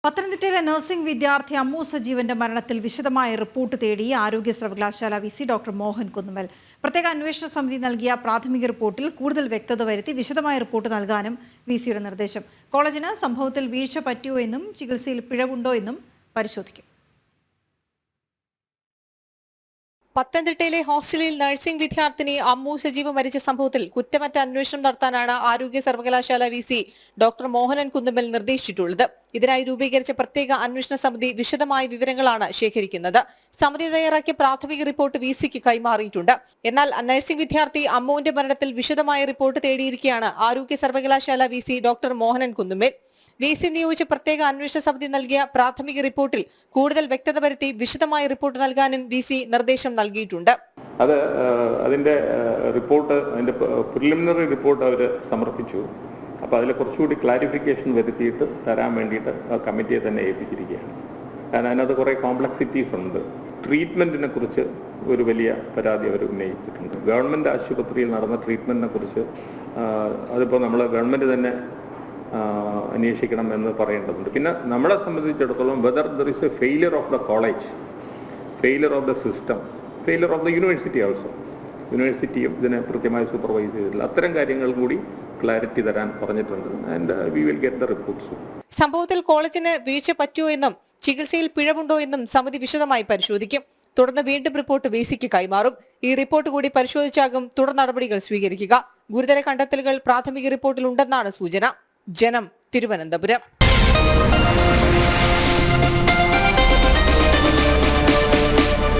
പത്തനംതിട്ടയിലെ നഴ്സിംഗ് വിദ്യാർത്ഥി അമ്മു സജീവന്റെ മരണത്തിൽ വിശദമായ റിപ്പോർട്ട് തേടി ആരോഗ്യ സർവകലാശാല വിസി ഡോക്ടർ മോഹൻ കുന്നുമ്മൽ. പ്രത്യേക അന്വേഷണ സമിതി നൽകിയ പ്രാഥമിക റിപ്പോർട്ടിൽ കൂടുതൽ വ്യക്തത വരുത്തി വിശദമായ റിപ്പോർട്ട് നൽകാനും വിസിയുടെ നിർദ്ദേശം. കോളേജിന് സംഭവത്തിൽ വീഴ്ച പറ്റിയോ എന്നും ചികിത്സയിൽ പിഴവുണ്ടോ എന്നും പരിശോധിക്കും. പത്തനംതിട്ടയിലെ ഹോസ്റ്റലിൽ നഴ്സിംഗ് വിദ്യാർത്ഥിനി അമ്മു സജീവ് മരിച്ച സംഭവത്തിൽ കുറ്റമറ്റ അന്വേഷണം നടത്താനാണ് ആരോഗ്യ സർവകലാശാല വിസി ഡോക്ടർ മോഹനൻ കുന്നുമ്മൽ നിർദ്ദേശിച്ചിട്ടുള്ളത്. ഇതിനായി രൂപീകരിച്ച പ്രത്യേക അന്വേഷണ സമിതി വിശദമായ വിവരങ്ങളാണ് ശേഖരിക്കുന്നത്. സമിതി തയ്യാറാക്കിയ പ്രാഥമിക റിപ്പോർട്ട് വിസിക്ക് കൈമാറിയിട്ടുണ്ട്. എന്നാൽ നഴ്സിംഗ് വിദ്യാർത്ഥി അമ്മുവിന്റെ മരണത്തിൽ വിശദമായ റിപ്പോർട്ട് തേടിയിരിക്കുകയാണ് ആരോഗ്യ സർവകലാശാല VC doctor Mohanan Kunnummal. VC നിയോഗിച്ച പ്രത്യേക അന്വേഷണ സമിതി നൽകിയ പ്രാഥമിക റിപ്പോർട്ടിൽ കൂടുതൽ വ്യക്തത വരുത്തി വിശദമായ റിപ്പോർട്ട് നൽകാനും വിസി നിർദ്ദേശം നൽകിയിട്ടുണ്ട്. അതിന്റെ റിപ്പോർട്ട്, അതിന്റെ പ്രിലിമിനറി റിപ്പോർട്ട് അവർ സമർപ്പിച്ചു. അപ്പോൾ അതിൽ കുറച്ചുകൂടി ക്ലാരിഫിക്കേഷൻ വരുത്തിയിട്ട് തരാൻ വേണ്ടിയിട്ട് കമ്മിറ്റിയെ തന്നെ ഏൽപ്പിച്ചിരിക്കുകയാണ്. കാരണം അതിനകത്ത് കുറേ കോംപ്ലക്സിറ്റീസ് ഉണ്ട്. ട്രീറ്റ്മെന്റിനെ കുറിച്ച് ഒരു വലിയ പരാതി അവർ ഉന്നയിച്ചിട്ടുണ്ട്. ഗവൺമെന്റ് ആശുപത്രിയിൽ നടന്ന ട്രീറ്റ്മെന്റിനെ കുറിച്ച് അതിപ്പോൾ നമ്മൾ ഗവൺമെന്റ് തന്നെ അന്വേഷിക്കണം എന്ന് പറയേണ്ടതുണ്ട്. പിന്നെ നമ്മളെ സംബന്ധിച്ചിടത്തോളം whether there is a failure of the college, failure of the system, failure of the university also. യൂണിവേഴ്സിറ്റിയും ഇതിനെ കൃത്യമായി സൂപ്പർവൈസ് ചെയ്തിട്ടില്ല. അത്തരം കാര്യങ്ങൾ കൂടി ക്ലാരിറ്റി തരാൻ പറഞ്ഞിട്ടുണ്ട്. And we will get the reports. സംഭവത്തിൽ കോളേജിന് വീഴ്ച പറ്റുമോ എന്നും ചികിത്സയിൽ പിഴവുണ്ടോ എന്നും സമിതി വിശദമായി പരിശോധിക്കും. തുടർന്ന് വീണ്ടും റിപ്പോർട്ട് വിസിക്ക് കൈമാറും. ഈ റിപ്പോർട്ട് കൂടി പരിശോധിച്ചാകും തുടർ നടപടികൾ സ്വീകരിക്കുക. ഗുരുതര കണ്ടെത്തലുകൾ പ്രാഥമിക റിപ്പോർട്ടിൽ ഉണ്ടെന്നാണ് സൂചന. ജനം, തിരുവനന്തപുരം.